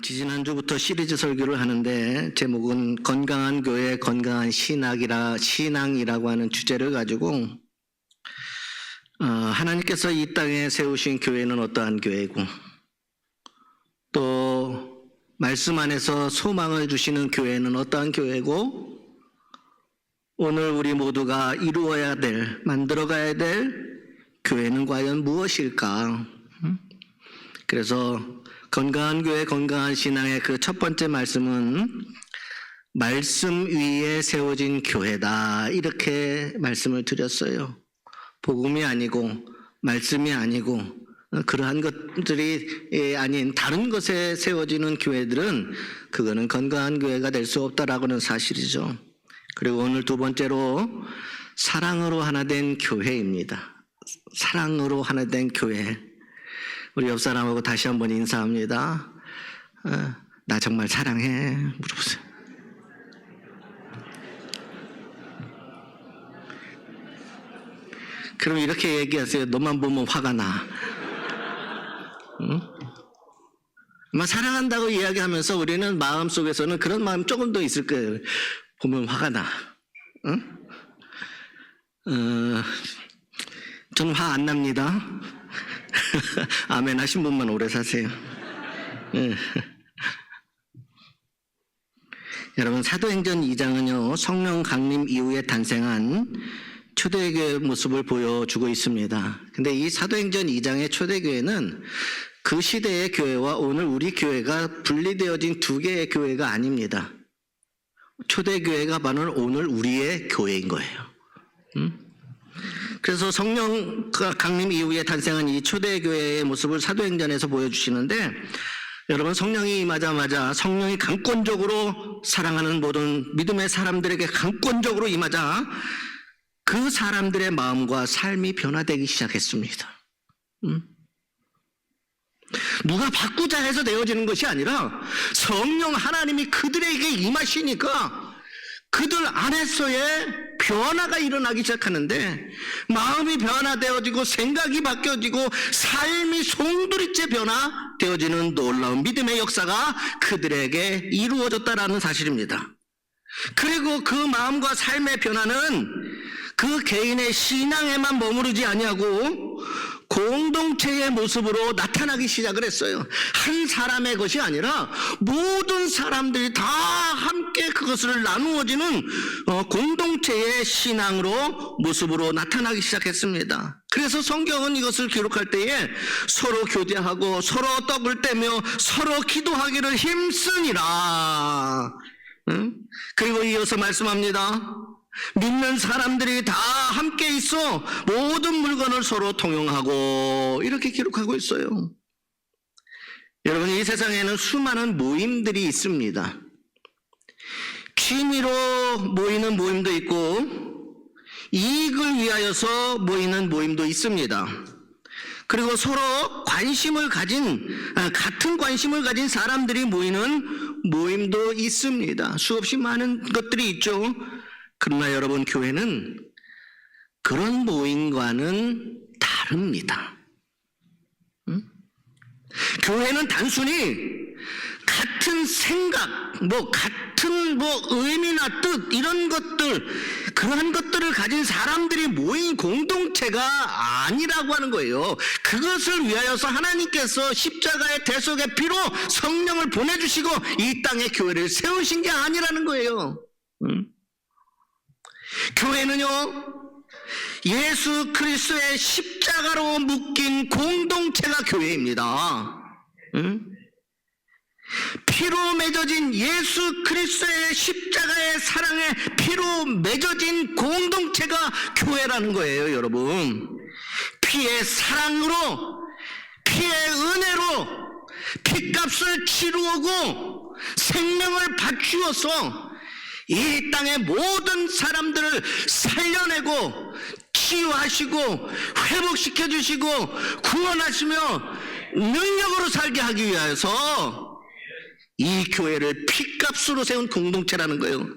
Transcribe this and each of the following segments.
지지난주부터 시리즈 설교를 하는데 제목은 건강한 교회, 건강한 신앙이라고 하는 주제를 가지고 하나님께서 이 땅에 세우신 교회는 어떠한 교회고 또 말씀 안에서 소망을 주시는 교회는 어떠한 교회고 오늘 우리 모두가 이루어야 될, 만들어가야 될 교회는 과연 무엇일까? 그래서 건강한 교회, 건강한 신앙의 그 첫 번째 말씀은 말씀 위에 세워진 교회다. 이렇게 말씀을 드렸어요. 복음이 아니고 말씀이 아니고 그러한 것들이 아닌 다른 것에 세워지는 교회들은 그거는 건강한 교회가 될 수 없다라고는 사실이죠. 그리고 오늘 두 번째로 사랑으로 하나 된 교회입니다. 사랑으로 하나 된 교회. 우리 옆 사람하고 다시 한번 인사합니다. 나 정말 사랑해. 물어보세요. 그럼 이렇게 얘기하세요. 너만 보면 화가 나. 응? 사랑한다고 이야기하면서 우리는 마음속에서는 그런 마음 조금 더 있을 거예요. 보면 화가 나. 응? 저는 화 안 납니다. 아멘 하신 분만 오래 사세요. 여러분, 사도행전 2장은요 성령 강림 이후에 탄생한 초대교회의 모습을 보여주고 있습니다. 근데 이 사도행전 2장의 초대교회는 그 시대의 교회와 오늘 우리 교회가 분리되어진 두 개의 교회가 아닙니다. 초대교회가 바로 오늘 우리의 교회인 거예요. 그래서 성령 강림 이후에 탄생한 이 초대교회의 모습을 사도행전에서 보여주시는데, 여러분, 성령이 임하자마자 성령이 강권적으로 사랑하는 모든 믿음의 사람들에게 강권적으로 임하자 그 사람들의 마음과 삶이 변화되기 시작했습니다. 누가 바꾸자 해서 되어지는 것이 아니라 성령 하나님이 그들에게 임하시니까 그들 안에서의 변화가 일어나기 시작하는데, 마음이 변화되어지고 생각이 바뀌어지고 삶이 송두리째 변화되어지는 놀라운 믿음의 역사가 그들에게 이루어졌다라는 사실입니다. 그리고 그 마음과 삶의 변화는 그 개인의 신앙에만 머무르지 아니하고 공동체의 모습으로 나타나기 시작을 했어요. 한 사람의 것이 아니라 모든 사람들이 다 함께 그것을 나누어지는 공동체의 신앙으로 모습으로 나타나기 시작했습니다. 그래서 성경은 이것을 기록할 때에 서로 교제하고 서로 떡을 떼며 서로 기도하기를 힘쓰니라. 그리고 이어서 말씀합니다. 믿는 사람들이 다 함께 있어 모든 물건을 서로 통용하고, 이렇게 기록하고 있어요. 여러분, 이 세상에는 수많은 모임들이 있습니다. 취미로 모이는 모임도 있고 이익을 위하여서 모이는 모임도 있습니다. 그리고 서로 같은 관심을 가진 사람들이 모이는 모임도 있습니다. 수없이 많은 것들이 있죠. 그러나 여러분, 교회는 그런 모임과는 다릅니다. 교회는 단순히 같은 생각, 같은 의미나 뜻, 이런 것들, 그러한 것들을 가진 사람들이 모인 공동체가 아니라고 하는 거예요. 그것을 위하여서 하나님께서 십자가의 대속의 피로 성령을 보내주시고 이 땅에 교회를 세우신 게 아니라는 거예요. 교회는요, 예수 그리스도의 십자가로 묶인 공동체가 교회입니다. 피로 맺어진 예수 그리스도의 십자가의 사랑에 피로 맺어진 공동체가 교회라는 거예요, 여러분. 피의 사랑으로, 피의 은혜로 피값을 치루고 생명을 바치어서 이 땅의 모든 사람들을 살려내고 치유하시고 회복시켜 주시고 구원하시며 능력으로 살게 하기 위해서 이 교회를 피값으로 세운 공동체라는 거예요.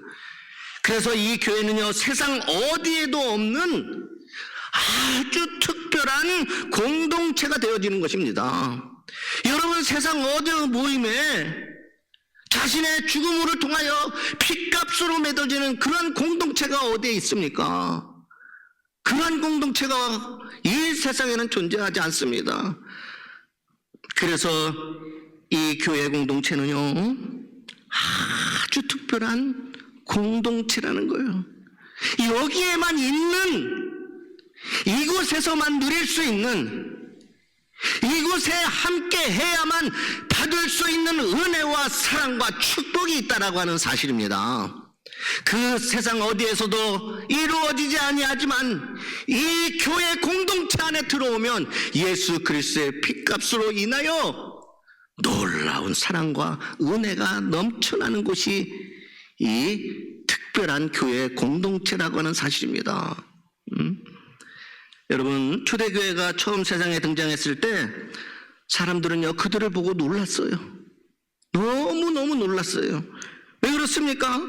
그래서 이 교회는요, 세상 어디에도 없는 아주 특별한 공동체가 되어지는 것입니다. 여러분, 세상 어느 모임에 자신의 죽음을 통하여 핏값으로 맺어지는 그런 공동체가 어디에 있습니까? 그런 공동체가 이 세상에는 존재하지 않습니다. 그래서 이 교회 공동체는요, 아주 특별한 공동체라는 거예요. 여기에만 있는, 이곳에서만 누릴 수 있는, 이곳에 함께 해야만 받을 수 있는 은혜와 사랑과 축복이 있다라고 하는 사실입니다. 그 세상 어디에서도 이루어지지 아니하지만 이 교회 공동체 안에 들어오면 예수 그리스도의 핏값으로 인하여 놀라운 사랑과 은혜가 넘쳐나는 곳이 이 특별한 교회 공동체라고 하는 사실입니다. 여러분, 초대교회가 처음 세상에 등장했을 때 사람들은요, 그들을 보고 놀랐어요. 너무너무 놀랐어요. 왜 그렇습니까?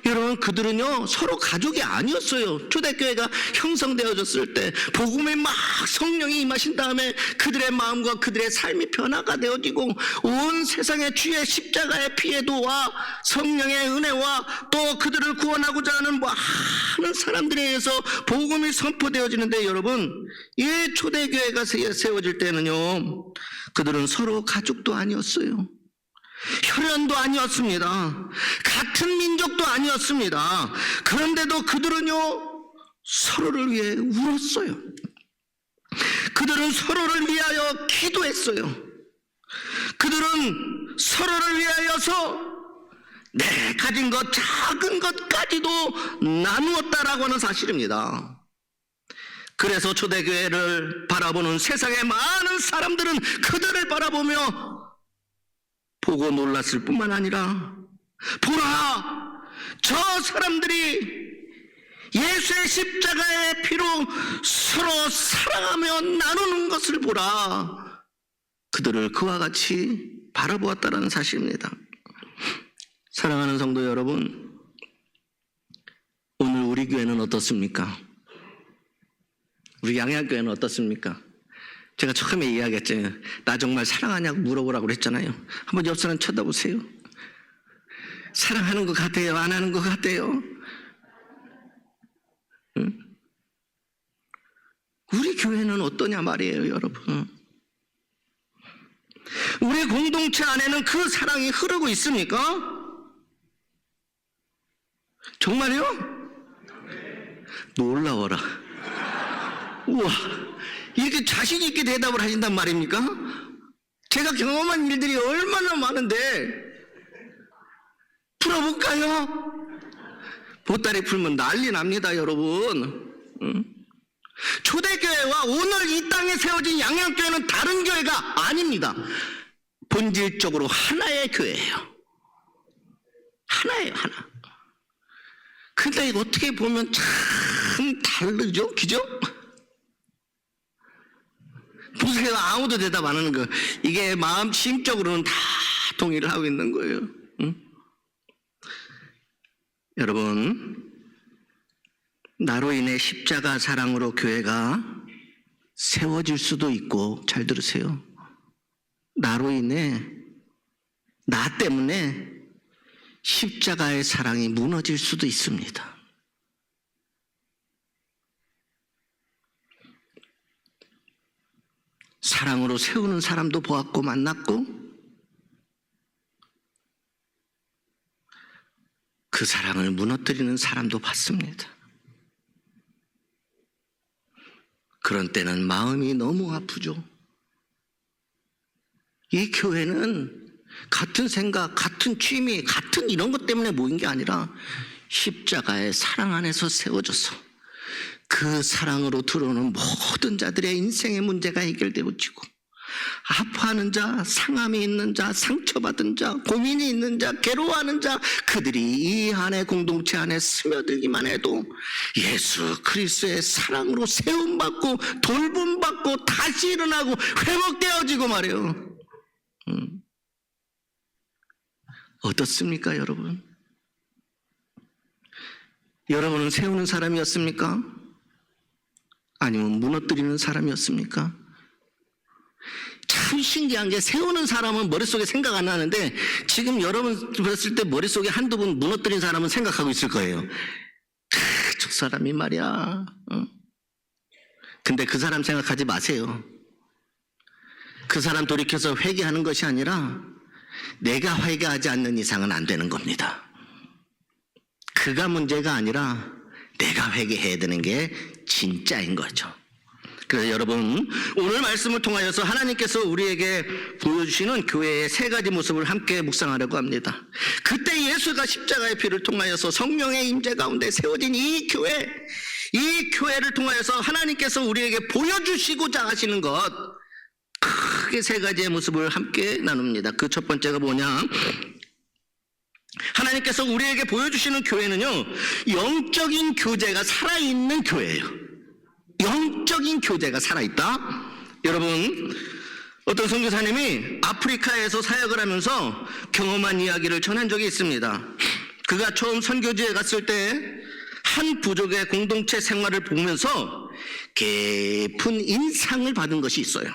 여러분, 그들은요, 서로 가족이 아니었어요. 초대교회가 형성되어졌을 때 복음에 막 성령이 임하신 다음에 그들의 마음과 그들의 삶이 변화가 되어지고 온 세상의 주의 십자가의 피의 도와 성령의 은혜와 또 그들을 구원하고자 하는 많은 사람들에 의해서 복음이 선포되어지는데, 여러분, 이 초대교회가 세워질 때는요, 그들은 서로 가족도 아니었어요. 혈연도 아니었습니다. 같은 민족도 아니었습니다. 그런데도 그들은요, 서로를 위해 울었어요. 그들은 서로를 위하여 기도했어요. 그들은 서로를 위하여서 내 가진 것, 작은 것까지도 나누었다라고 하는 사실입니다. 그래서 초대교회를 바라보는 세상의 많은 사람들은 그들을 바라보며 보고 놀랐을 뿐만 아니라, 보라, 저 사람들이 예수의 십자가의 피로 서로 사랑하며 나누는 것을 보라, 그들을 그와 같이 바라보았다는 사실입니다. 사랑하는 성도 여러분, 오늘 우리 교회는 어떻습니까? 우리 양양교회는 어떻습니까? 제가 처음에 이야기했잖아요. 나 정말 사랑하냐고 물어보라고 그랬잖아요. 한번 옆 사람 쳐다보세요. 사랑하는 것 같아요? 안 하는 것 같아요? 응? 우리 교회는 어떠냐 말이에요, 여러분. 우리 공동체 안에는 그 사랑이 흐르고 있습니까? 정말요? 놀라워라. 우와, 이렇게 자신 있게 대답을 하신단 말입니까? 제가 경험한 일들이 얼마나 많은데 풀어볼까요? 보따리 풀면 난리 납니다, 여러분. 초대교회와 오늘 이 땅에 세워진 양양교회는 다른 교회가 아닙니다. 본질적으로 하나의 교회예요. 하나예요, 하나. 근데 이거 어떻게 보면 참 다르죠? 그죠? 보세요, 아무도 대답 안 하는 거. 이게 마음 심적으로는 다 동의를 하고 있는 거예요. 응? 여러분, 나로 인해 십자가 사랑으로 교회가 세워질 수도 있고, 잘 들으세요, 나로 인해, 나 때문에 십자가의 사랑이 무너질 수도 있습니다. 사랑으로 세우는 사람도 보았고 만났고, 그 사랑을 무너뜨리는 사람도 봤습니다. 그런 때는 마음이 너무 아프죠. 이 교회는 같은 생각, 같은 취미, 같은 이런 것 때문에 모인 게 아니라 십자가의 사랑 안에서 세워져서 그 사랑으로 들어오는 모든 자들의 인생의 문제가 해결되어지고, 아파하는 자, 상함이 있는 자, 상처받은 자, 고민이 있는 자, 괴로워하는 자, 그들이 이 안에 공동체 안에 스며들기만 해도 예수 그리스도의 사랑으로 세움받고 돌봄받고 다시 일어나고 회복되어지고 말이에요. 어떻습니까, 여러분? 여러분은 세우는 사람이었습니까? 아니면 무너뜨리는 사람이었습니까? 참 신기한 게 세우는 사람은 머릿속에 생각 안 나는데 지금 여러분 봤을 때 머릿속에 한두 분 무너뜨린 사람은 생각하고 있을 거예요. 저 사람이 말이야. 근데 그 사람 생각하지 마세요. 그 사람 돌이켜서 회개하는 것이 아니라 내가 회개하지 않는 이상은 안 되는 겁니다. 그가 문제가 아니라 내가 회개해야 되는 게 진짜인 거죠. 그래서 여러분, 오늘 말씀을 통하여서 하나님께서 우리에게 보여주시는 교회의 세 가지 모습을 함께 묵상하려고 합니다. 그때 예수가 십자가의 피를 통하여서 성령의 임재 가운데 세워진 이 교회를 통하여서 하나님께서 우리에게 보여주시고자 하시는 것, 크게 세 가지의 모습을 함께 나눕니다. 그 첫 번째가 뭐냐? 하나님께서 우리에게 보여주시는 교회는요, 영적인 교제가 살아있는 교회예요. 영적인 교제가 살아있다. 여러분, 어떤 선교사님이 아프리카에서 사역을 하면서 경험한 이야기를 전한 적이 있습니다. 그가 처음 선교지에 갔을 때 한 부족의 공동체 생활을 보면서 깊은 인상을 받은 것이 있어요.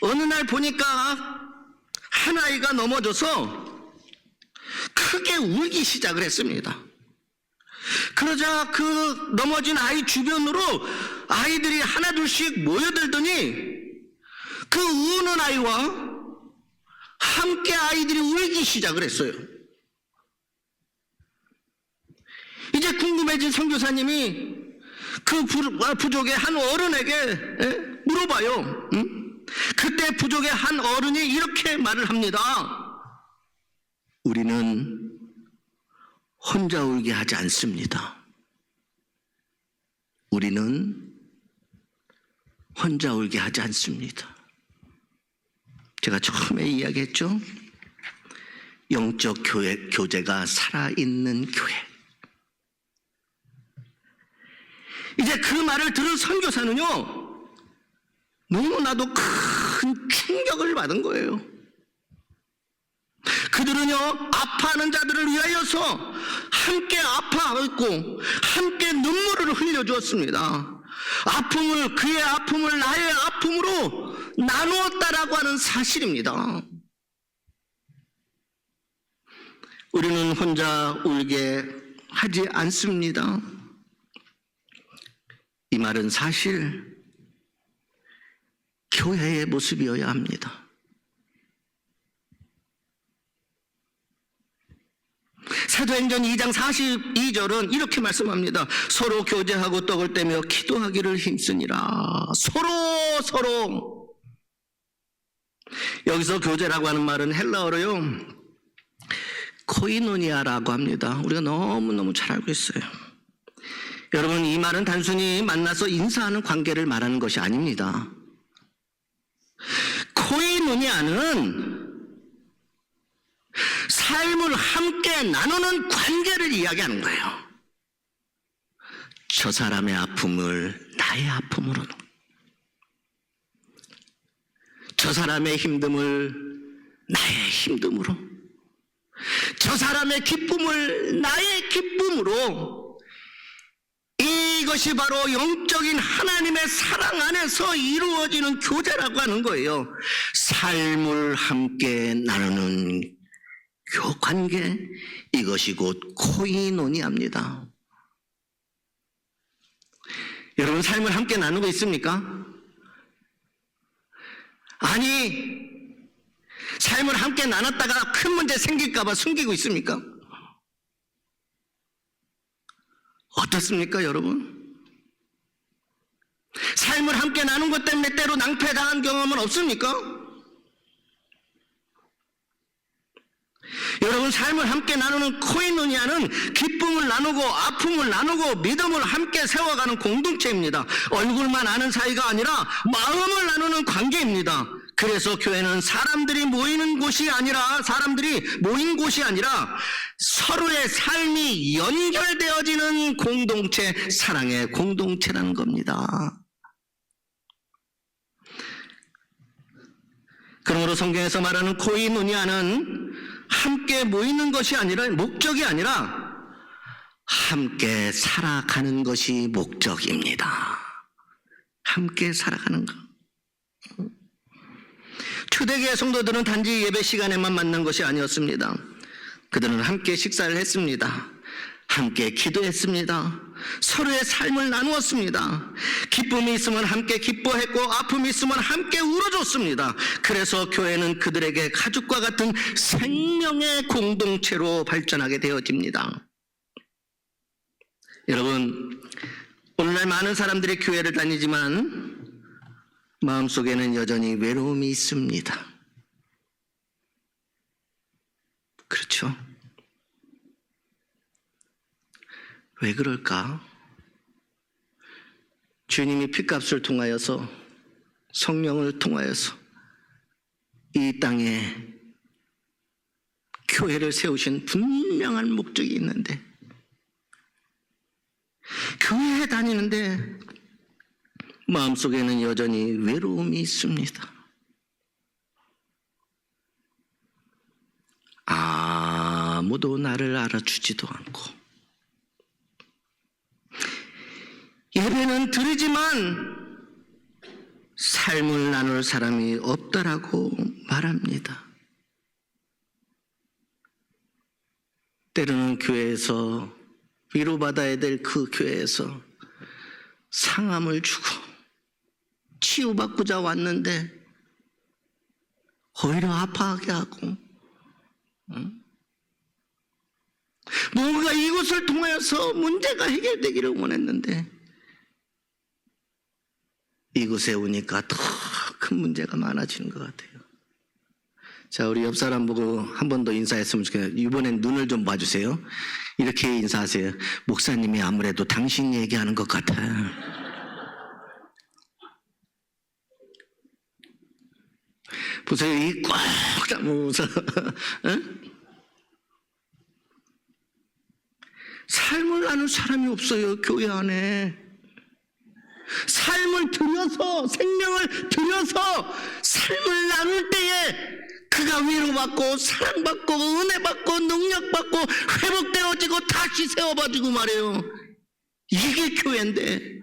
어느 날 보니까 한 아이가 넘어져서 크게 울기 시작을 했습니다. 그러자 그 넘어진 아이 주변으로 아이들이 하나둘씩 모여들더니 그 우는 아이와 함께 아이들이 울기 시작을 했어요. 이제 궁금해진 선교사님이 그 부족의 한 어른에게 물어봐요. 그때 부족의 한 어른이 이렇게 말을 합니다. 우리는 혼자 울게 하지 않습니다. 우리는 혼자 울게 하지 않습니다. 제가 처음에 이야기했죠. 영적 교제가 살아있는 교회. 이제 그 말을 들은 선교사는요, 너무나도 큰 충격을 받은 거예요. 그들은요, 아파하는 자들을 위하여서 함께 아파하고 함께 눈물을 흘려주었습니다. 그의 아픔을 나의 아픔으로 나누었다라고 하는 사실입니다. 우리는 혼자 울게 하지 않습니다. 이 말은 사실 교회의 모습이어야 합니다. 사도행전 2장 42절은 이렇게 말씀합니다. 서로 교제하고 떡을 떼며 기도하기를 힘쓰니라. 서로. 여기서 교제라고 하는 말은 헬라어로요, 코이노니아라고 합니다. 우리가 너무너무 잘 알고 있어요. 여러분, 이 말은 단순히 만나서 인사하는 관계를 말하는 것이 아닙니다. 코이노니아는 삶을 함께 나누는 관계를 이야기하는 거예요. 저 사람의 아픔을 나의 아픔으로, 저 사람의 힘듦을 나의 힘듦으로, 저 사람의 기쁨을 나의 기쁨으로, 이것이 바로 영적인 하나님의 사랑 안에서 이루어지는 교제라고 하는 거예요. 삶을 함께 나누는 관계, 이것이 곧 코이노니아입니다. 여러분, 삶을 함께 나누고 있습니까? 아니, 삶을 함께 나눴다가 큰 문제 생길까 봐 숨기고 있습니까? 어떻습니까, 여러분? 삶을 함께 나눈 것 때문에 때로 낭패당한 경험은 없습니까? 여러분, 삶을 함께 나누는 코이노니아는 기쁨을 나누고 아픔을 나누고 믿음을 함께 세워가는 공동체입니다. 얼굴만 아는 사이가 아니라 마음을 나누는 관계입니다. 그래서 교회는 사람들이 모인 곳이 아니라 서로의 삶이 연결되어지는 공동체, 사랑의 공동체라는 겁니다. 그러므로 성경에서 말하는 코이노니아는 함께 모이는 것이 아니라, 목적이 아니라 함께 살아가는 것이 목적입니다. 함께 살아가는 것. 초대교회 성도들은 단지 예배 시간에만 만난 것이 아니었습니다. 그들은 함께 식사를 했습니다. 함께 기도했습니다. 서로의 삶을 나누었습니다. 기쁨이 있으면 함께 기뻐했고 아픔이 있으면 함께 울어줬습니다. 그래서 교회는 그들에게 가족과 같은 생명의 공동체로 발전하게 되어집니다. 여러분, 오늘날 많은 사람들이 교회를 다니지만 마음속에는 여전히 외로움이 있습니다. 그렇죠? 왜 그럴까? 주님이 핏값을 통하여서 성령을 통하여서 이 땅에 교회를 세우신 분명한 목적이 있는데 교회에 다니는데 마음속에는 여전히 외로움이 있습니다. 아무도 나를 알아주지도 않고 예배는 드리지만 삶을 나눌 사람이 없다라고 말합니다. 때로는 교회에서 위로받아야 될 그 교회에서 상함을 주고 치유받고자 왔는데 오히려 아파하게 하고 뭔가 이곳을 통하여서 문제가 해결되기를 원했는데 이곳에 오니까 더 큰 문제가 많아지는 것 같아요. 자, 우리 옆 사람 보고 한 번 더 인사했으면 좋겠어요. 이번엔 눈을 좀 봐주세요. 이렇게 인사하세요. 목사님이 아무래도 당신 얘기하는 것 같아요. 보세요. 이 꽉 잡으면서 삶을 나눌 사람이 없어요. 교회 안에. 삶을 들여서 생명을 들여서 삶을 나눌 때에 그가 위로받고 사랑받고 은혜받고 능력받고 회복되어지고 다시 세워봐주고 말이에요. 이게 교회인데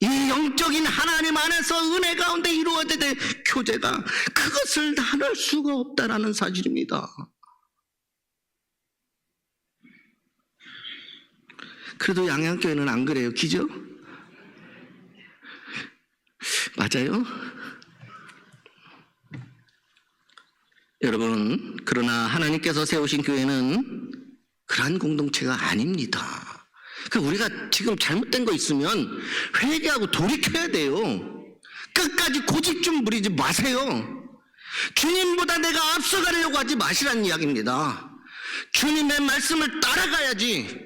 이 영적인 하나님 안에서 은혜 가운데 이루어져야 될 교제가 그것을 나눌 수가 없다라는 사실입니다. 그래도 양양교회는 안 그래요. 기죠? 맞아요? 여러분, 그러나 하나님께서 세우신 교회는 그러한 공동체가 아닙니다. 그러니까 우리가 지금 잘못된 거 있으면 회개하고 돌이켜야 돼요. 끝까지 고집 좀 부리지 마세요. 주님보다 내가 앞서가려고 하지 마시라는 이야기입니다. 주님의 말씀을 따라가야지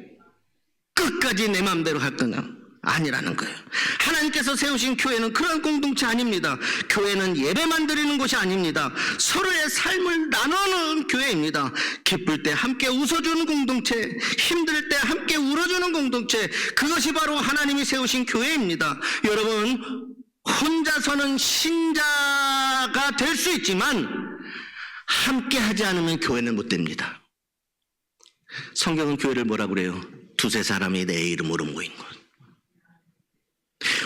끝까지 내 마음대로 할 거냐? 아니라는 거예요. 하나님께서 세우신 교회는 그런 공동체 아닙니다. 교회는 예배만 드리는 곳이 아닙니다. 서로의 삶을 나누는 교회입니다. 기쁠 때 함께 웃어주는 공동체, 힘들 때 함께 울어주는 공동체, 그것이 바로 하나님이 세우신 교회입니다. 여러분, 혼자서는 신자가 될 수 있지만 함께 하지 않으면 교회는 못 됩니다. 성경은 교회를 뭐라고 그래요? 두세 사람이 내 이름으로 모인 것.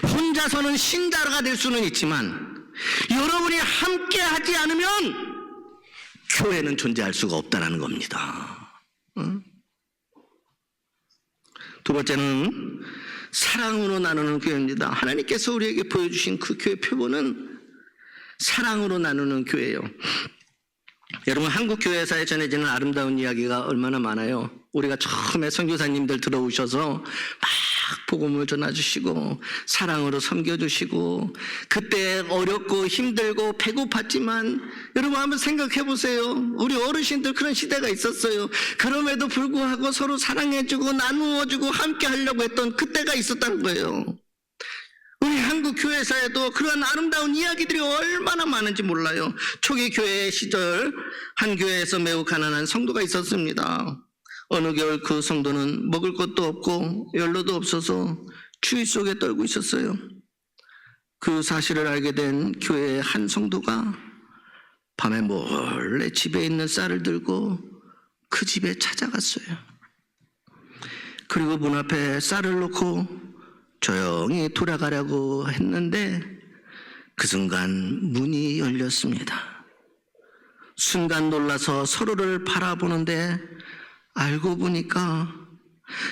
혼자서는 신자가 될 수는 있지만 여러분이 함께 하지 않으면 교회는 존재할 수가 없다는 겁니다. 두 번째는 사랑으로 나누는 교회입니다. 하나님께서 우리에게 보여주신 그 교회 표본은 사랑으로 나누는 교회예요. 여러분, 한국 교회사에 전해지는 아름다운 이야기가 얼마나 많아요. 우리가 처음에 선교사님들 들어오셔서 막 복음을 전해주시고 사랑으로 섬겨주시고 그때 어렵고 힘들고 배고팠지만 여러분 한번 생각해 보세요. 우리 어르신들 그런 시대가 있었어요. 그럼에도 불구하고 서로 사랑해주고 나누어주고 함께 하려고 했던 그때가 있었다는 거예요. 우리 한국 교회사에도 그런 아름다운 이야기들이 얼마나 많은지 몰라요. 초기 교회 시절 한 교회에서 매우 가난한 성도가 있었습니다. 어느 겨울 그 성도는 먹을 것도 없고 연료도 없어서 추위 속에 떨고 있었어요. 그 사실을 알게 된 교회의 한 성도가 밤에 몰래 집에 있는 쌀을 들고 그 집에 찾아갔어요. 그리고 문 앞에 쌀을 놓고 조용히 돌아가려고 했는데 그 순간 문이 열렸습니다. 순간 놀라서 서로를 바라보는데 알고 보니까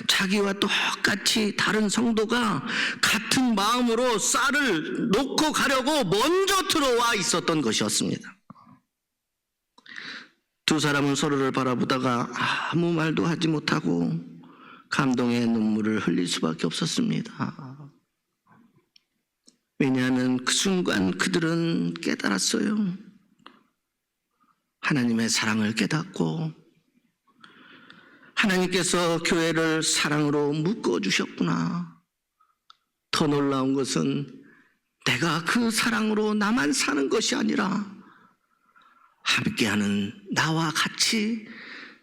자기와 똑같이 다른 성도가 같은 마음으로 쌀을 놓고 가려고 먼저 들어와 있었던 것이었습니다. 두 사람은 서로를 바라보다가 아무 말도 하지 못하고 감동의 눈물을 흘릴 수밖에 없었습니다. 왜냐하면 그 순간 그들은 깨달았어요. 하나님의 사랑을 깨닫고 하나님께서 교회를 사랑으로 묶어주셨구나. 더 놀라운 것은 내가 그 사랑으로 나만 사는 것이 아니라 함께하는 나와 같이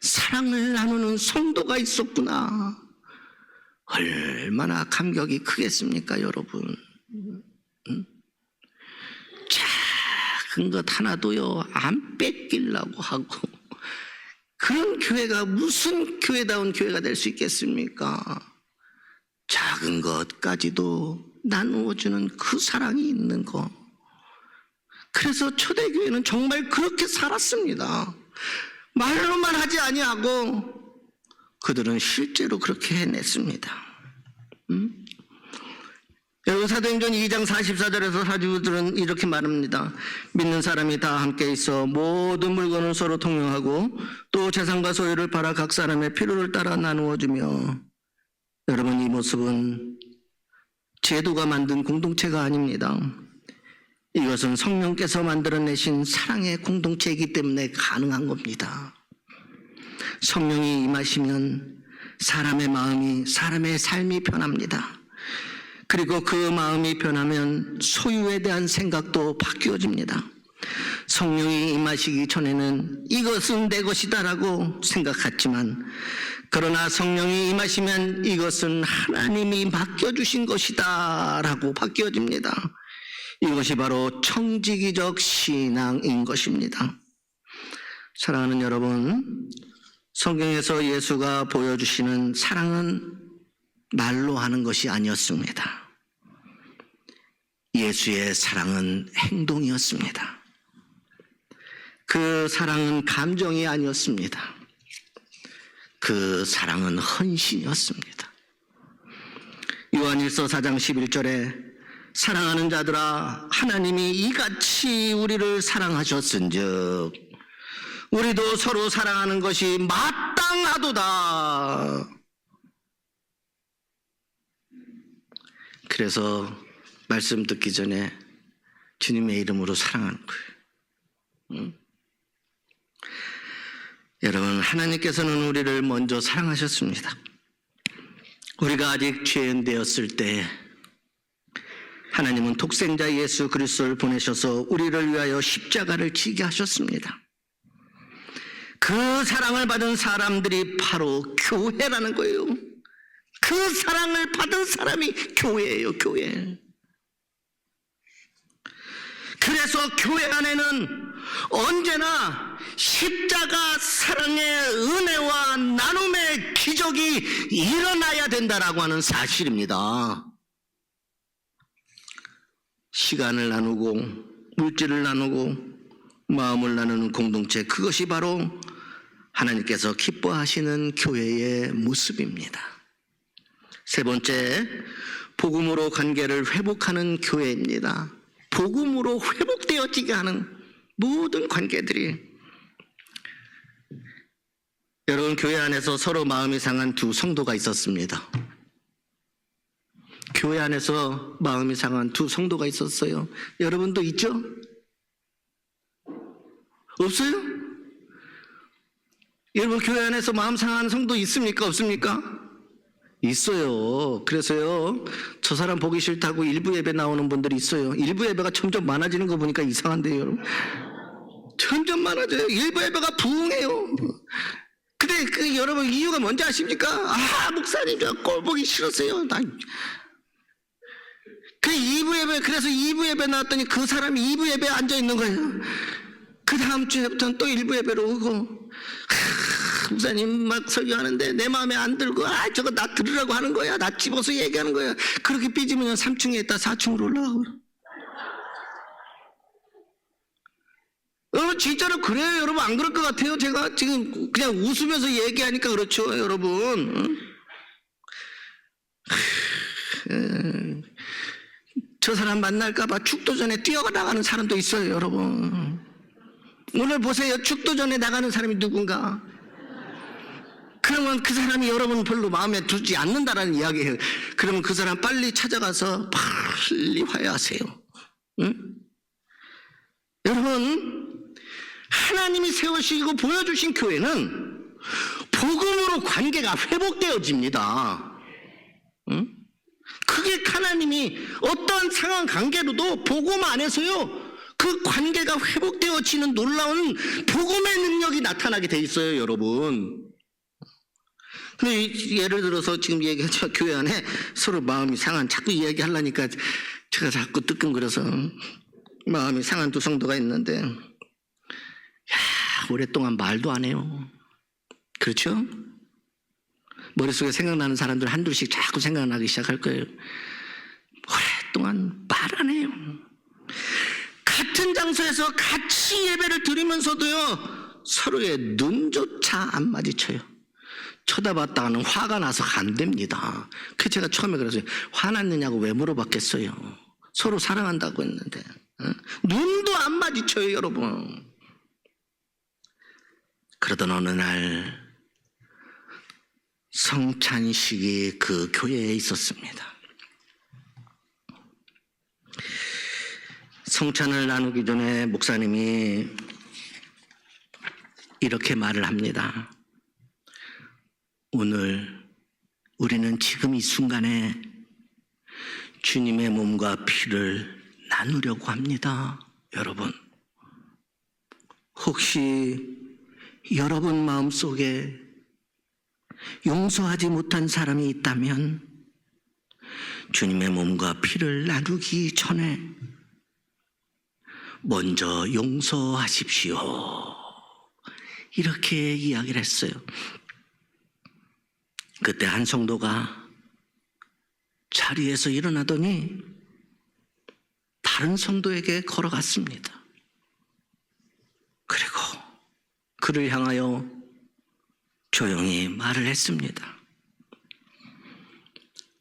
사랑을 나누는 성도가 있었구나. 얼마나 감격이 크겠습니까, 여러분? 작은 것 하나도요 안 뺏기려고 하고 그런 교회가 무슨 교회다운 교회가 될 수 있겠습니까? 작은 것까지도 나누어주는 그 사랑이 있는 것. 그래서 초대교회는 정말 그렇게 살았습니다. 말로만 하지 아니하고 그들은 실제로 그렇게 해냈습니다. 여러분, 사도행전 2장 44절에서 사도들은 이렇게 말합니다. 믿는 사람이 다 함께 있어 모든 물건을 서로 통용하고 또 재산과 소유를 팔아 각 사람의 필요를 따라 나누어주며. 여러분, 이 모습은 제도가 만든 공동체가 아닙니다. 이것은 성령께서 만들어내신 사랑의 공동체이기 때문에 가능한 겁니다. 성령이 임하시면 사람의 마음이, 사람의 삶이 변합니다. 그리고 그 마음이 변하면 소유에 대한 생각도 바뀌어집니다. 성령이 임하시기 전에는 이것은 내 것이다라고 생각했지만, 그러나 성령이 임하시면 이것은 하나님이 맡겨주신 것이다라고 바뀌어집니다. 이것이 바로 청지기적 신앙인 것입니다. 사랑하는 여러분, 성경에서 예수가 보여주시는 사랑은 말로 하는 것이 아니었습니다. 예수의 사랑은 행동이었습니다. 그 사랑은 감정이 아니었습니다. 그 사랑은 헌신이었습니다. 요한일서 4장 11절에 사랑하는 자들아, 하나님이 이같이 우리를 사랑하셨은즉 우리도 서로 사랑하는 것이 마땅하도다. 그래서 말씀 듣기 전에 주님의 이름으로 사랑하는 거예요. 여러분, 하나님께서는 우리를 먼저 사랑하셨습니다. 우리가 아직 죄인 되었을 때 하나님은 독생자 예수 그리스도를 보내셔서 우리를 위하여 십자가를 지게 하셨습니다. 그 사랑을 받은 사람들이 바로 교회라는 거예요. 그 사랑을 받은 사람이 교회예요, 교회. 그래서 교회 안에는 언제나 십자가 사랑의 은혜와 나눔의 기적이 일어나야 된다라고 하는 사실입니다. 시간을 나누고 물질을 나누고 마음을 나누는 공동체, 그것이 바로 하나님께서 기뻐하시는 교회의 모습입니다. 세 번째, 복음으로 관계를 회복하는 교회입니다. 복음으로 회복되어지게 하는 모든 관계들이. 여러분, 교회 안에서 서로 마음이 상한 두 성도가 있었습니다. 교회 안에서 마음이 상한 두 성도가 있었어요. 여러분도 있죠? 없어요? 여러분, 교회 안에서 마음 상한 성도 있습니까? 없습니까? 있어요. 그래서요, 저 사람 보기 싫다고 일부 예배 나오는 분들이 있어요. 일부 예배가 점점 많아지는 거 보니까 이상한데요, 여러분. 점점 많아져요. 일부 예배가 부흥해요. 근데 여러분, 이유가 뭔지 아십니까? 목사님 저 꼴 보기 싫었어요. 그래서 2부 예배 나왔더니 그 사람이 2부 예배에 앉아 있는 거예요. 그 다음 주에부터는 또 1부 예배로 오고, 목사님 막 설교하는데 내 마음에 안 들고, 저거 나 들으라고 하는 거야. 나 집어서 얘기하는 거야. 그렇게 삐지면 3층에 있다 4층으로 올라가고. 여러분 진짜로 그래요. 여러분 안 그럴 것 같아요. 제가 지금 그냥 웃으면서 얘기하니까 그렇죠, 여러분. 저 사람 만날까봐 축도전에 뛰어나가는 사람도 있어요, 여러분. 오늘 보세요. 축도전에 나가는 사람이 누군가? 그러면 그 사람이 여러분 별로 마음에 들지 않는다라는 이야기예요. 그러면 그 사람 빨리 찾아가서 빨리 화해하세요. 응? 여러분, 하나님이 세우시고 보여주신 교회는 복음으로 관계가 회복되어집니다. 응? 그게 하나님이 어떠한 상황 관계로도 복음 안에서요, 그 관계가 회복되어지는 놀라운 복음의 능력이 나타나게 돼 있어요, 여러분. 근데 예를 들어서 지금 얘기하죠. 교회 안에 서로 마음이 상한, 자꾸 이야기하려니까 제가 자꾸 뜨끔거려서 마음이 상한 두 성도가 있는데, 오랫동안 말도 안 해요. 그렇죠? 머릿속에 생각나는 사람들 한둘씩 자꾸 생각나기 시작할 거예요. 오랫동안 말 안 해요. 같은 장소에서 같이 예배를 드리면서도요, 서로의 눈조차 안 마주쳐요. 쳐다봤다가는 화가 나서 안 됩니다. 그 제가 처음에 그래서 화났느냐고 왜 물어봤겠어요. 서로 사랑한다고 했는데. 눈도 안 마주쳐요, 여러분. 그러던 어느 날 성찬식이 그 교회에 있었습니다. 성찬을 나누기 전에 목사님이 이렇게 말을 합니다. 오늘 우리는 지금 이 순간에 주님의 몸과 피를 나누려고 합니다. 여러분, 혹시 여러분 마음속에 용서하지 못한 사람이 있다면 주님의 몸과 피를 나누기 전에 먼저 용서하십시오. 이렇게 이야기를 했어요. 그때 한 성도가 자리에서 일어나더니 다른 성도에게 걸어갔습니다. 그리고 그를 향하여 조용히 말을 했습니다.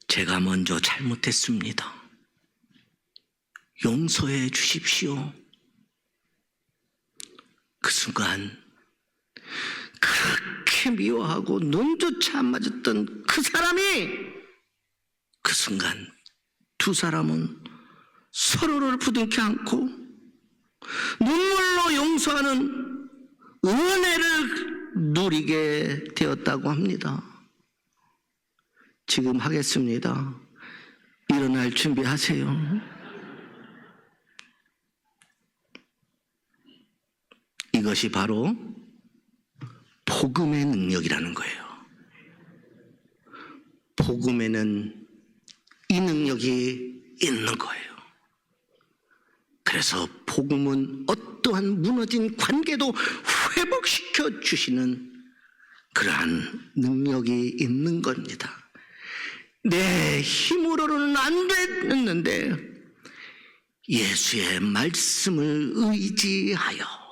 제가 먼저 잘못했습니다. 용서해 주십시오. 그 순간 그렇게 미워하고 눈조차 안 맞았던 그 사람이, 그 순간 두 사람은 서로를 부둥켜 안고 눈물로 용서하는 은혜를 누리게 되었다고 합니다. 지금 하겠습니다. 일어날 준비하세요. 이것이 바로 복음의 능력이라는 거예요. 복음에는 이 능력이 있는 거예요. 그래서 복음은 어떠한 무너진 관계도 회복시켜 주시는 그러한 능력이 있는 겁니다. 내 힘으로는 안 됐는데 예수의 말씀을 의지하여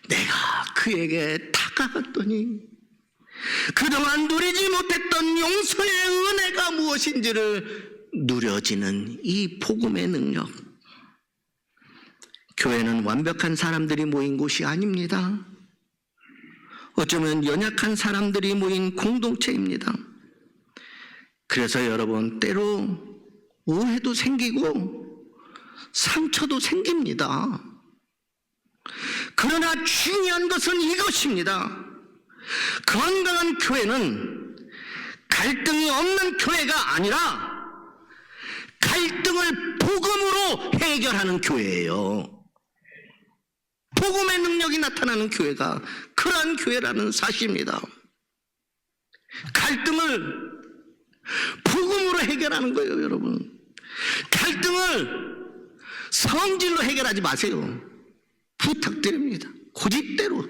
내가 그에게 다가갔더니 그동안 누리지 못했던 용서의 은혜가 무엇인지를 누려지는 이 복음의 능력. 교회는 완벽한 사람들이 모인 곳이 아닙니다. 어쩌면 연약한 사람들이 모인 공동체입니다. 그래서 여러분, 때로 오해도 생기고 상처도 생깁니다. 그러나 중요한 것은 이것입니다. 건강한 교회는 갈등이 없는 교회가 아니라 갈등을 복음으로 해결하는 교회예요. 복음의 능력이 나타나는 교회가 그러한 교회라는 사실입니다. 갈등을 복음으로 해결하는 거예요, 여러분. 갈등을 성질로 해결하지 마세요. 부탁드립니다. 고집대로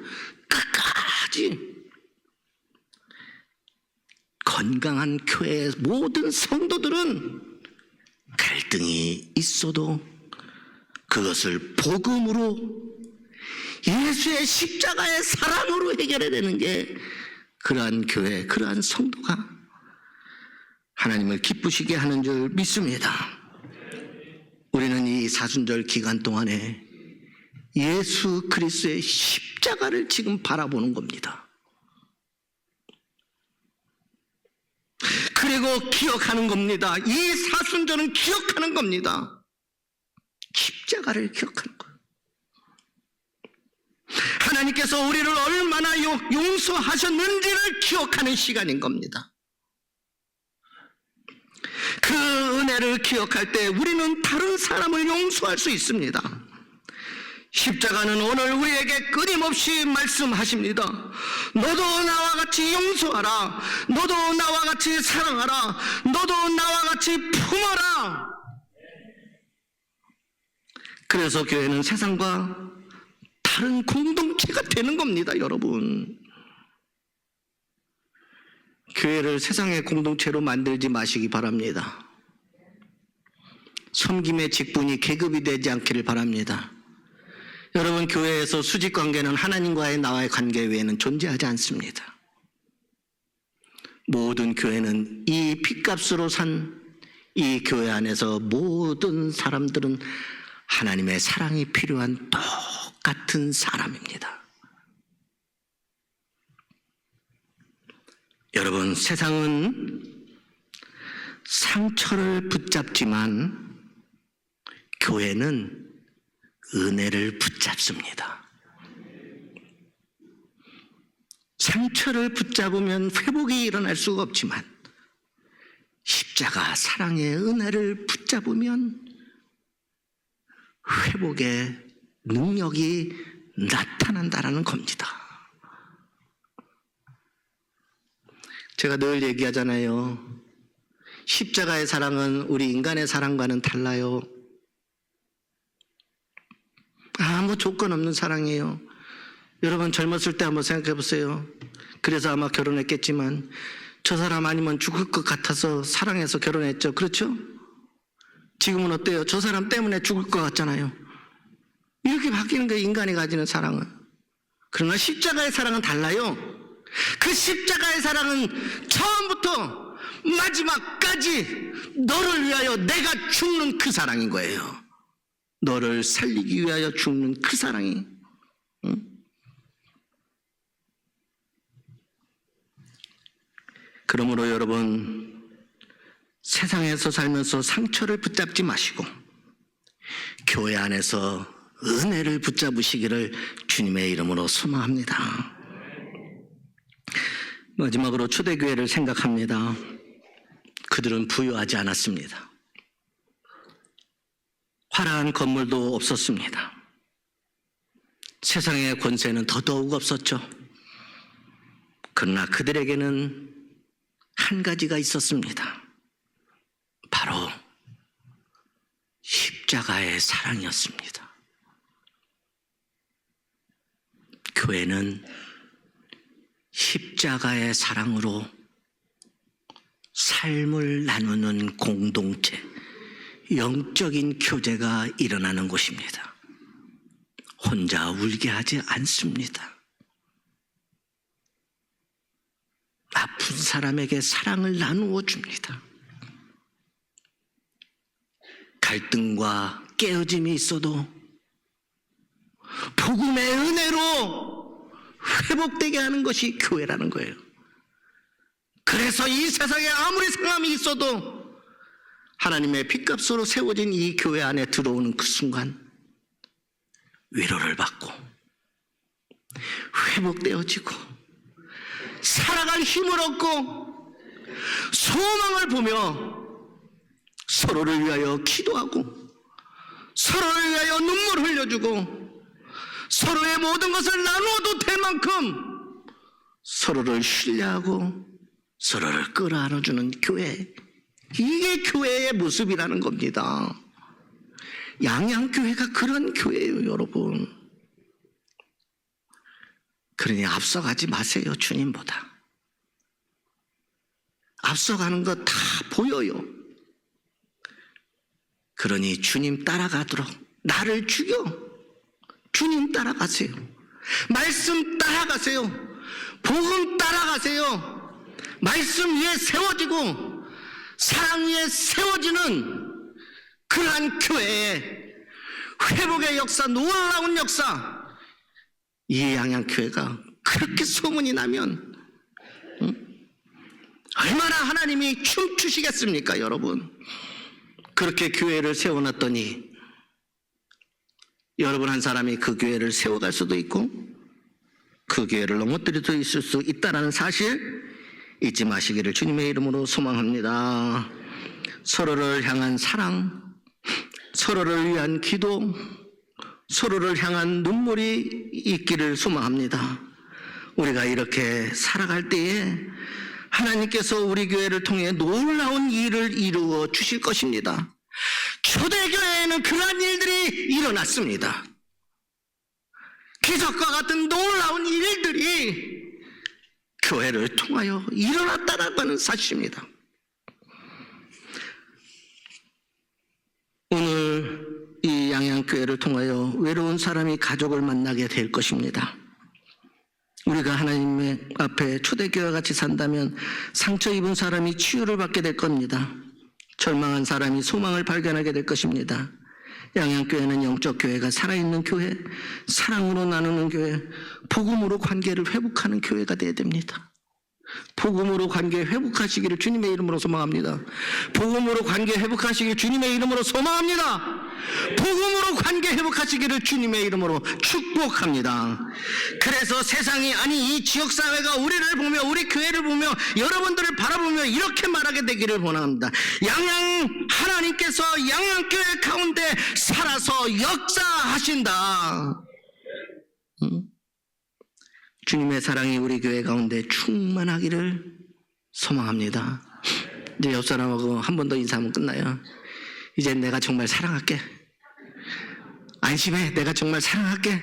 끝까지. 건강한 교회의 모든 성도들은 갈등이 있어도 그것을 복음으로 예수의 십자가의 사랑으로 해결해야 되는 게 그러한 교회, 그러한 성도가 하나님을 기쁘시게 하는 줄 믿습니다. 우리는 이 사순절 기간 동안에 예수 그리스도의 십자가를 지금 바라보는 겁니다. 그리고 기억하는 겁니다. 이 사순절은 기억하는 겁니다. 십자가를 기억하는 거예요. 하나님께서 우리를 얼마나 용서하셨는지를 기억하는 시간인 겁니다. 그 은혜를 기억할 때 우리는 다른 사람을 용서할 수 있습니다. 십자가는 오늘 우리에게 끊임없이 말씀하십니다. 너도 나와 같이 용서하라. 너도 나와 같이 사랑하라. 너도 나와 같이 품어라. 그래서 교회는 세상과 다른 공동체가 되는 겁니다, 여러분. 교회를 세상의 공동체로 만들지 마시기 바랍니다. 섬김의 직분이 계급이 되지 않기를 바랍니다. 여러분, 교회에서 수직 관계는 하나님과의 나와의 관계 외에는 존재하지 않습니다. 모든 교회는 이 핏값으로 산 이 교회 안에서 모든 사람들은 하나님의 사랑이 필요한 똑같은 사람입니다. 여러분, 세상은 상처를 붙잡지만 교회는 은혜를 붙잡습니다. 상처를 붙잡으면 회복이 일어날 수가 없지만 십자가 사랑의 은혜를 붙잡으면 회복의 능력이 나타난다는 겁니다. 제가 늘 얘기하잖아요. 십자가의 사랑은 우리 인간의 사랑과는 달라요. 아무 조건 없는 사랑이에요. 여러분, 젊었을 때 한번 생각해 보세요. 그래서 아마 결혼했겠지만 저 사람 아니면 죽을 것 같아서 사랑해서 결혼했죠. 그렇죠? 지금은 어때요? 저 사람 때문에 죽을 것 같잖아요. 이렇게 바뀌는 거예요, 인간이 가지는 사랑은. 그러나 십자가의 사랑은 달라요. 그 십자가의 사랑은 처음부터 마지막까지 너를 위하여 내가 죽는 그 사랑인 거예요. 너를 살리기 위하여 죽는 그 사랑이. 응? 그러므로 여러분, 세상에서 살면서 상처를 붙잡지 마시고 교회 안에서 은혜를 붙잡으시기를 주님의 이름으로 소망합니다. 마지막으로 초대교회를 생각합니다. 그들은 부유하지 않았습니다. 화려한 건물도 없었습니다. 세상의 권세는 더더욱 없었죠. 그러나 그들에게는 한 가지가 있었습니다. 바로 십자가의 사랑이었습니다. 교회는 십자가의 사랑으로 삶을 나누는 공동체, 영적인 교제가 일어나는 곳입니다. 혼자 울게 하지 않습니다. 아픈 사람에게 사랑을 나누어 줍니다. 갈등과 깨어짐이 있어도 복음의 은혜로 회복되게 하는 것이 교회라는 거예요. 그래서 이 세상에 아무리 상함이 있어도 하나님의 핏값으로 세워진 이 교회 안에 들어오는 그 순간 위로를 받고 회복되어지고 살아갈 힘을 얻고 소망을 보며 서로를 위하여 기도하고 서로를 위하여 눈물 흘려주고 서로의 모든 것을 나누어도 될 만큼 서로를 신뢰하고 서로를 끌어안아주는 교회, 이게 교회의 모습이라는 겁니다. 양양교회가 그런 교회예요, 여러분. 그러니 앞서가지 마세요, 주님보다. 앞서가는 거 다 보여요. 그러니 주님 따라가도록 나를 죽여, 주님 따라가세요. 말씀 따라가세요. 복음 따라가세요. 말씀 위에 세워지고 사랑 위에 세워지는 그러한 교회에 회복의 역사, 놀라운 역사, 이 양양교회가 그렇게 소문이 나면 얼마나 하나님이 춤추시겠습니까, 여러분? 그렇게 교회를 세워놨더니 여러분 한 사람이 그 교회를 세워갈 수도 있고 그 교회를 넘어뜨릴 수 있을 수 있다는 사실 잊지 마시기를 주님의 이름으로 소망합니다. 서로를 향한 사랑, 서로를 위한 기도, 서로를 향한 눈물이 있기를 소망합니다. 우리가 이렇게 살아갈 때에 하나님께서 우리 교회를 통해 놀라운 일을 이루어 주실 것입니다. 초대교회에는 그러한 일들이 일어났습니다. 기적과 같은 놀라운 일들이 교회를 통하여 일어났다는 사실입니다. 오늘 이 양양교회를 통하여 외로운 사람이 가족을 만나게 될 것입니다. 우리가 하나님의 앞에 초대교회와 같이 산다면 상처 입은 사람이 치유를 받게 될 겁니다. 절망한 사람이 소망을 발견하게 될 것입니다. 양양교회는 영적 교회가 살아있는 교회, 사랑으로 나누는 교회, 복음으로 관계를 회복하는 교회가 되어야 됩니다. 복음으로 관계 회복하시기를 주님의 이름으로 소망합니다. 복음으로 관계 회복하시기를 주님의 이름으로 소망합니다. 복음으로 관계 회복하시기를 주님의 이름으로 축복합니다. 그래서 세상이, 아니 이 지역사회가 우리를 보며, 우리 교회를 보며, 여러분들을 바라보며 이렇게 말하게 되기를 원합니다. 양양 하나님께서 양양교회 가운데 살아서 역사하신다. 주님의 사랑이 우리 교회 가운데 충만하기를 소망합니다. 이제 옆 사람하고 한 번 더 인사하면 끝나요. 이제 내가 정말 사랑할게. 안심해, 내가 정말 사랑할게.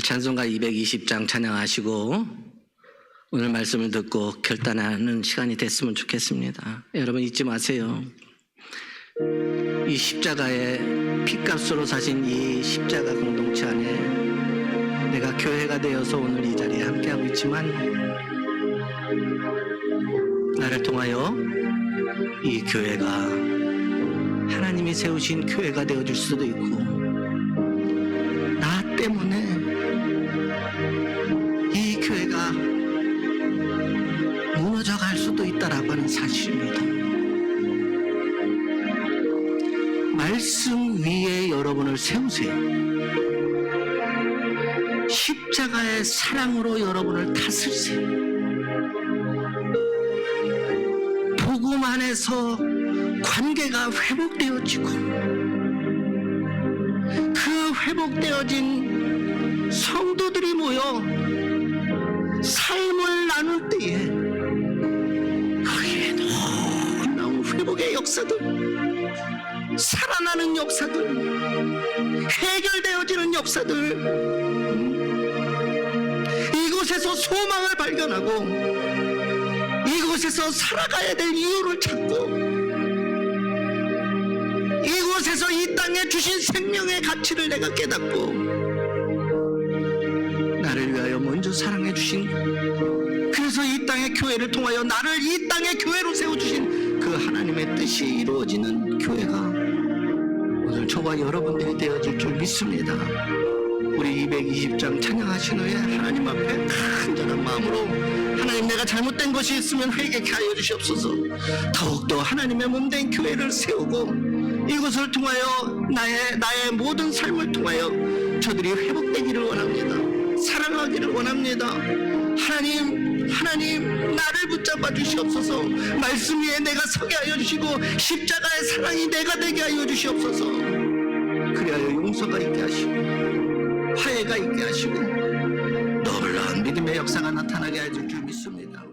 찬송가 220장 찬양하시고 오늘 말씀을 듣고 결단하는 시간이 됐으면 좋겠습니다. 여러분 잊지 마세요. 이 십자가의 핏값으로 사신 이 십자가 공동체 안에 내가 교회가 되어서 오늘 이 자리에 함께하고 있지만 나를 통하여 이 교회가 하나님이 세우신 교회가 되어줄 수도 있고 나 때문에 이 교회가 무너져갈 수도 있다라고 하는 사실입니다. 말씀 위에 여러분을 세우세요. 십자가의 사랑으로 여러분을 다스리세요. 복음 안에서 관계가 회복되어지고 그 회복되어진 성도들이 모여 삶을 나눌 때에 거기에 놀라운 회복의 역사들, 살아나는 역사들, 해결되어지는 역사들, 이곳에서 소망을 발견하고 이곳에서 살아가야 될 이유를 찾고 이곳에서 이 땅에 주신 생명의 가치를 내가 깨닫고 나를 위하여 먼저 사랑해 주신, 그래서 이 땅의 교회를 통하여 나를 이 땅의 교회로 세워주신 그 하나님의 뜻이 이루어지는 교회가 오늘 저와 여러분들이 되어질 줄 믿습니다. 우리 220장 찬양하신 후에 하나님 앞에 간절한 마음으로 하나님, 내가 잘못된 것이 있으면 회개케 하여 주시옵소서. 더욱더 하나님의 몸된 교회를 세우고 이것을 통하여 나의 모든 삶을 통하여 저들이 회복되기를 원합니다. 사랑하기를 원합니다. 하나님 나를 붙잡아 주시옵소서. 말씀 위에 내가 서게 하여 주시고 십자가의 사랑이 내가 되게 하여 주시옵소서. 그리하여 용서가 있게 하시고 화해가 있게 하시고 놀라운 믿음의 역사가 나타나게 해줄 줄 믿습니다.